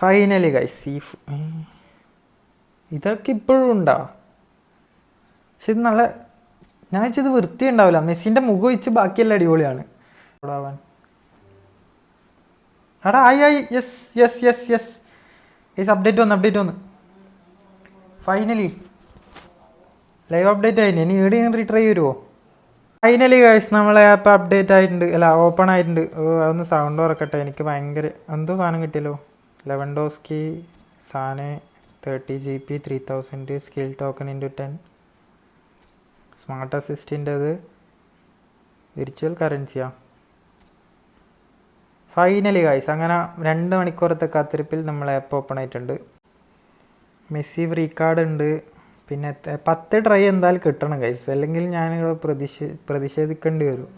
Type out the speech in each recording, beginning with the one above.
Finally guys ഇതൊക്കെ ഇപ്പോഴും ഉണ്ടോ? പക്ഷെ ഇത് നല്ല, ഞാൻ വെച്ചത് വൃത്തി ഉണ്ടാവില്ല. മെസ്സിൻ്റെ മുഖം വെച്ച് ബാക്കിയെല്ലാം അടിപൊളിയാണ്. ആവാൻ എടാ ആയി yes yes yes yes yes update വന്ന് ഫൈനലി ലൈവ് അപ്ഡേറ്റ് ആയിട്ട് ഇനി ഈടെ റീട്രൈ വരുമോ? ഫൈനലി ഗൈസ് നമ്മളെ ആപ്പ് അപ്ഡേറ്റ് ആയിട്ടുണ്ട്, അല്ല ഓപ്പൺ ആയിട്ടുണ്ട്. അതൊന്ന് സൗണ്ട് ഉറക്കട്ടെ, എനിക്ക് ഭയങ്കര എന്തോ സാധനം കിട്ടിയല്ലോ. Lewandowski Sane 30 GB 3000 skill token × 10 smart അസിസ്റ്റിൻ്റെത് വിർച്വൽ കറൻസിയാ. ഫൈനലി ഗൈസ് അങ്ങനെ 2 മണിക്കൂറത്തെ കാത്തിരിപ്പിൽ നമ്മൾ ആപ്പ് ഓപ്പൺ ആയിട്ടുണ്ട്. മെസ്സി ഫ്രീ കാർഡ് ഉണ്ട്. പിന്നെ 10 ട്രൈ എന്തായാലും കിട്ടണം ഗൈസ്, അല്ലെങ്കിൽ ഞാനിവിടെ പ്രതിഷേധിക്കേണ്ടി വരും.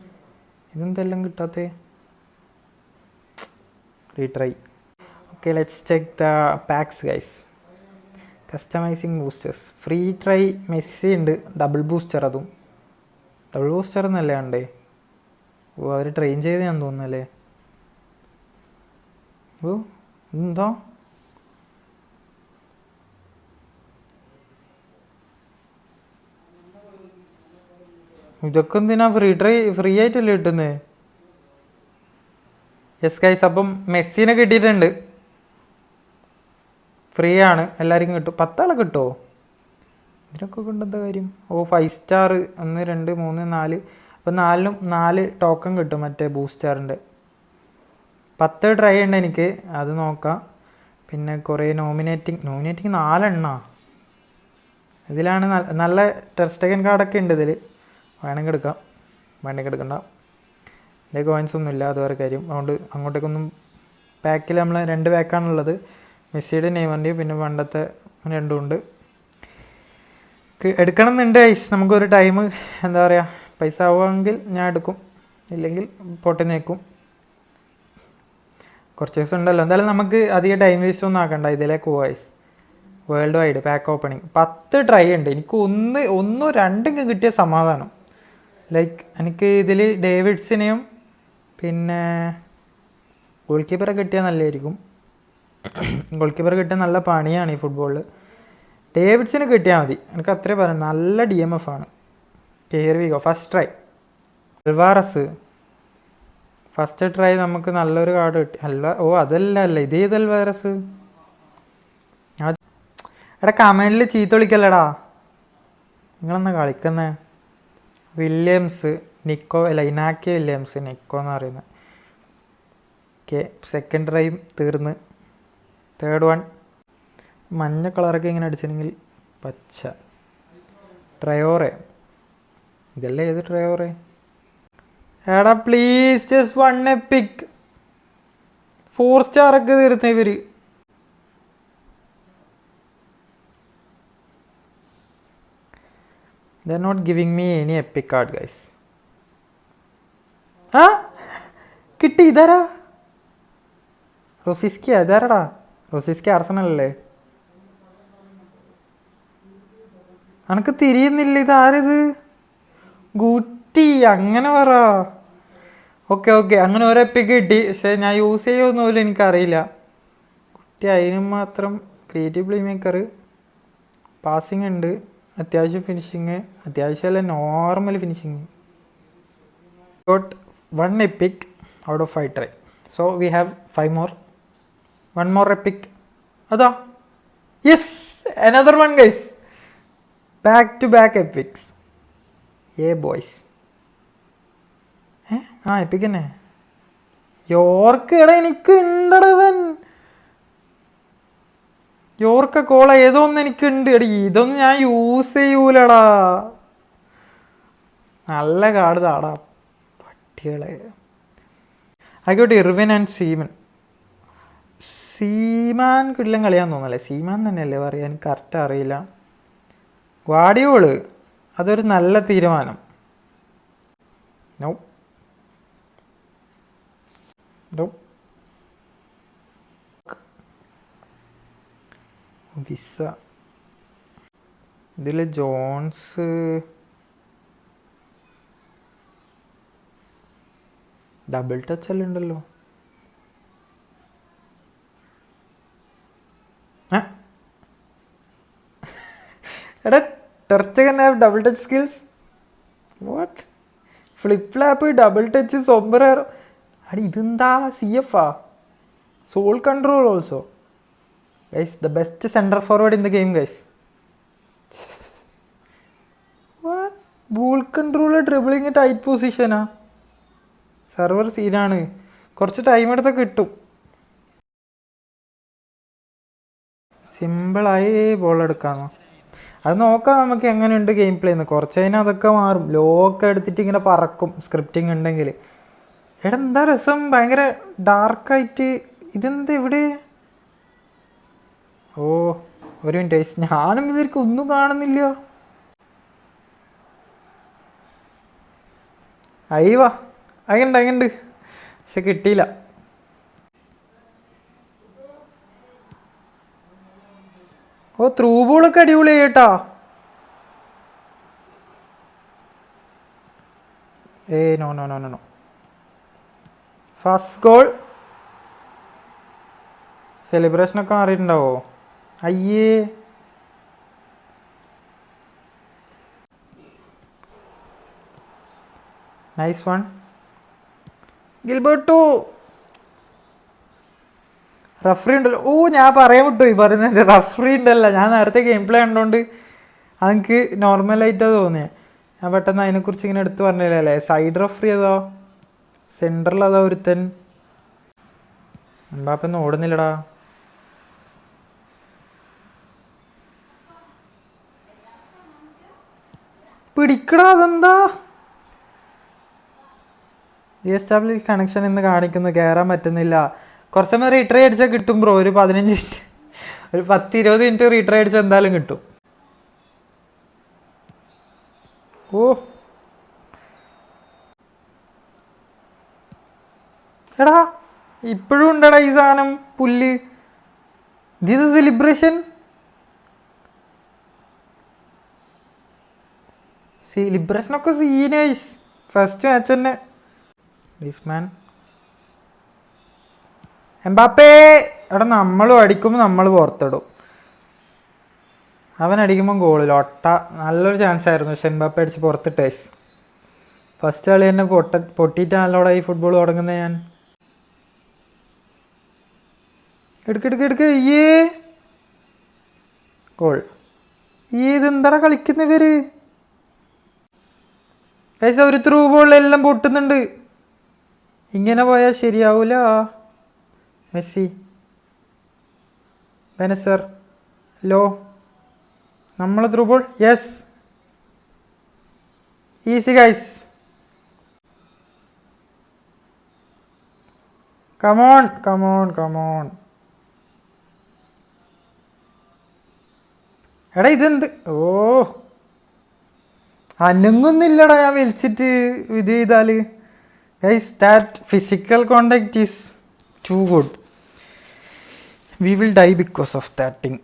ഇതെന്തെല്ലാം കിട്ടാത്തേ? Retry. Okay let's check the packs guys. Customising boosters free try Messi ഉണ്ട്. ഡബിൾ ബൂസ്റ്റർ, അതും ഡബിൾ ബൂസ്റ്റർ എന്നല്ലേ ഉണ്ടേ? ഓ അവർ ട്രെയിൻ ചെയ്ത് ഞാൻ തോന്നുന്നല്ലേ. ഓ എന്തോ ഇതൊക്കെ എന്തിനാ ഫ്രീ ആയിട്ടല്ലേ കിട്ടുന്നത്? യെസ് ഗൈസ്, അപ്പം മെസ്സിനെ കിട്ടിയിട്ടുണ്ട്. ഫ്രീ ആണ്, എല്ലാവർക്കും കിട്ടും. 10 ആളെ കിട്ടുമോ? ഇതിനൊക്കെ കൊണ്ടെന്താ കാര്യം? ഓ 5 സ്റ്റാർ 1 2 3 4, അപ്പം 4നും 4 ടോക്കൺ കിട്ടും മറ്റേ ബൂസ്റ്റാറിൻ്റെ. 10 ട്രൈ ഉണ്ട് എനിക്ക്, അത് നോക്കാം. പിന്നെ കുറേ നോമിനേറ്റിംഗ് 4 എണ്ണ. ഇതിലാണ് നല്ല ടെർസ്റ്റഗൻ കാർഡൊക്കെ ഉണ്ട് ഇതിൽ. വേണമെങ്കിൽ എടുക്കാം, വേണമെങ്കിൽ എടുക്കണ്ട. എൻ്റെ കോയിൻസ് ഒന്നും ഇല്ല, അത് വേറെ കാര്യം. അതുകൊണ്ട് അങ്ങോട്ടേക്കൊന്നും പാക്കിൽ നമ്മൾ 2 പാക്കാണുള്ളത്. മെസ്സിയുടെ നെയ്മറിൻ്റെയും പിന്നെ പണ്ടത്തെ 2 ഉണ്ട്. എടുക്കണം എന്നുണ്ട് ഐസ്. നമുക്കൊരു ടൈം എന്താ പറയുക, പൈസ ആവുമെങ്കിൽ ഞാൻ എടുക്കും, ഇല്ലെങ്കിൽ പൊട്ടി നിൽക്കും. കുറച്ച് ദിവസം ഉണ്ടല്ലോ, എന്തായാലും നമുക്ക് അധികം ടൈം വേസ്റ്റ് ഒന്നും ആക്കണ്ട. ഇതിലേക്ക് പോവാം ഐസ്. World wide pack opening 10 try ഉണ്ട്. എനിക്ക് ഒന്നോ രണ്ടും കിട്ടിയ സമാധാനം. ലൈക്ക് എനിക്ക് ഇതിൽ ഡേവിഡ്സിനെയും പിന്നെ ഗോൾ കീപ്പറെ കിട്ടിയാൽ നല്ലതായിരിക്കും. ഗോൾ കീപ്പർ കിട്ടിയാൽ നല്ല പണിയാണ് ഈ ഫുട്ബോളിൽ. ഡേവിഡ്സിന് കിട്ടിയാൽ മതി, എനിക്ക് അത്രേ പറയാം. നല്ല DMF ആണ്. Here we go. First try Alvarez. First try നമുക്ക് നല്ലൊരു കാർഡ് കിട്ടി. ഓ അതല്ല ഇതേത് അൽവാറസ്? എടാ കമൻറ്റിൽ ചീത്ത വിളിക്കല്ലടാ, നിങ്ങളെന്നാ കളിക്കുന്നേ? വില്യംസ് നിക്കോ, അല്ല ഇനാക്കി വില്യംസ്, നിക്കോ എന്ന് പറയുന്നത്. ഓക്കെ സെക്കൻഡ് ട്രൈ തീർന്ന്. തേർഡ് വൺ മഞ്ഞ കളറൊക്കെ ഇങ്ങനെ അടിച്ചിട്ടുണ്ടെങ്കിൽ പച്ച. ട്രയോറെ, ഇതല്ലേ ഏത് ട്രയോറെ? എടാ പ്ലീസ് ജസ്റ്റ് 1 എപ്പിക്. 4 സ്റ്റാറൊക്കെ തീർന്ന ഇവർ. They're not giving me any epic card guys. ആ കിട്ടി. ഇതാരാ? റോസിസ്കി. ഇതാരടാ? റോസിസ്കി ആർസണൽ അല്ലേ? അനക്ക് തിരിയുന്നില്ല. ഇതാരിത്? ഗുട്ടി. അങ്ങനെ പറ. ഓക്കെ അങ്ങനെ ഒരു എപ്പിക്ക് കിട്ടി. പക്ഷെ ഞാൻ യൂസ് ചെയ്യുമൊന്നുമില്ല, എനിക്കറിയില്ല. കുട്ടി അതിനും മാത്രം ക്രിയേറ്റീവ് പ്ലേ മേക്കർ. പാസിങ് ഉണ്ട്, അത്യാവശ്യം ഫിനിഷിങ്, അത്യാവശ്യമല്ല normal finishing. Got 1 epic out of 5 try. So we have 5 more. 1 more epic. അതാ yes, another one guys. Back to back epics. boys. EPIC തന്നെ. യോർക്ക്. എടാ എനിക്ക് ഉണ്ടടവൻ യോർക്ക കോള ഏതോ ഒന്ന് എനിക്കുണ്ട്. എടി ഇതൊന്നും ഞാൻ യൂസ് ചെയ്യൂലടാ. നല്ല കാർഡ് താടാ പട്ടികളെ. ആയിക്കോട്ടെ. ഇർവിൻ ആൻഡ് സീമാൻ കിടിലം കളിയാൻ തോന്നല്ലേ? സീമാൻ തന്നെയല്ലേ പറയാൻ, എനിക്ക് കറക്റ്റ് അറിയില്ല. ഗാർഡിയോള് അതൊരു നല്ല തീരുമാനം. No visa. ഇതിൽ ജോൺസ് ഡബിൾ ടച്ച് എല്ലാം ഉണ്ടല്ലോ. എടാ ter Stegen have double touch skills? What? Flip flap, double touch, sombrero. അടി ഇതെന്താ CF ആ? Sole control also. Guys the best centre forward in the game guys. What? Ball control, dribbling, tight പൊസിഷനാ. Server സീനാണ്. കുറച്ച് time എടുത്താൽ കിട്ടും. സിമ്പിളായി ball എടുക്കാമെന്നോ? അത് നോക്കാം നമുക്ക് എങ്ങനെയുണ്ട് ഗെയിം പ്ലേ എന്ന്. കുറച്ച് കഴിഞ്ഞാൽ അതൊക്കെ മാറും. ലോ ഒക്കെ എടുത്തിട്ട് ഇങ്ങനെ പറക്കും സ്ക്രിപ്റ്റിംഗ് ഉണ്ടെങ്കിൽ. എടാ എന്താ രസം, ഭയങ്കര ഡാർക്കായിട്ട്. ഇതെന്താ ഇവിടെ? ഓ ഒരു മിനിറ്റ്, ഞാനും ഇതിലേക്ക് ഒന്നും കാണുന്നില്ല. അയ്യവാ അങ്ങണ്ട് പക്ഷെ കിട്ടിയില്ല. ഓ ത്രൂ ബോളൊക്കെ അടിപൊളിയായി കേട്ടാ. No no no no. First goal. സെലിബ്രേഷനൊക്കെ മാറിയിട്ടുണ്ടാവോ? അയ്യേ. Nice one Gilberto. റഫറി ഉണ്ടല്ലോ. ഓ ഞാൻ പറയാൻ വിട്ടു പറയുന്നതിൻ്റെ റഫറി ഉണ്ടല്ലോ. ഞാൻ നേരത്തെ ഗെയിം പ്ലേ കണ്ടോണ്ട് അതെനിക്ക് നോർമലായിട്ടാണ് തോന്നിയത്. ഞാൻ പെട്ടെന്ന് അതിനെക്കുറിച്ച് ഇങ്ങനെ എടുത്ത് പറഞ്ഞില്ലല്ലേ. സൈഡ് റഫറി അതോ സെൻറ്ററിൽ അതാ ഒരുത്തൻ. എംബാപ്പയൊന്നും ഓടുന്നില്ലടാ. പിടിക്കടാ. അതെന്താ? എസ്റ്റാബ്ലിഷ് കണക്ഷൻ എന്ന് കാണിക്കുന്നു. കയറാൻ പറ്റുന്നില്ല. കുറച്ച് സമയം റീട്രൈ അടിച്ചാൽ കിട്ടും ബ്രോ. ഒരു 15 മിനിറ്റ്, ഒരു 10-20 മിനിറ്റ് റീട്രൈ അടിച്ചാൽ എന്തായാലും കിട്ടും. ഓ എടാ ഇപ്പോഴും ഉണ്ടടാ ഈ സാധനം പുല്ല്. ഇത് സെലിബ്രേഷൻ. സെലിബ്രേഷനൊക്കെ സീനൈസ്. ഫസ്റ്റ് മാച്ച് തന്നെ. ഡിസ്മാൻ എംബാപ്പേ. എടാ നമ്മളും അടിക്കുമ്പോൾ നമ്മൾ പുറത്തിടും. അവൻ അടിക്കുമ്പം ഗോളിൽ ഒട്ട. നല്ലൊരു ചാൻസ് ആയിരുന്നു പക്ഷെ എംബാപ്പേ അടിച്ച് പുറത്തിട്ടേ. ഫസ്റ്റ് കളി തന്നെ പൊട്ടിയിട്ട് നല്ലോടെ ഈ ഫുട്ബോൾ തുടങ്ങുന്നത് ഞാൻ. എടുക്കെടുക്ക്. ഏ ഗോൾ. ഇതെന്താടാ കളിക്കുന്നവര്? പൈസ ഒരു ത്രൂ ബോളിലെല്ലാം പൊട്ടുന്നുണ്ട്. ഇങ്ങനെ പോയാൽ ശരിയാവൂല. മെസ്സി, ബെനസർ, ലോ. നമ്മൾ through ball. Yes, easy guys. Come on. എടാ ഇതെന്ത്? ഓ അനങ്ങുന്നില്ലടാ ഞാൻ വലിച്ചിട്ട് ഇത് ചെയ്താൽ. Guys that physical contact is too good. We will die because of that thing.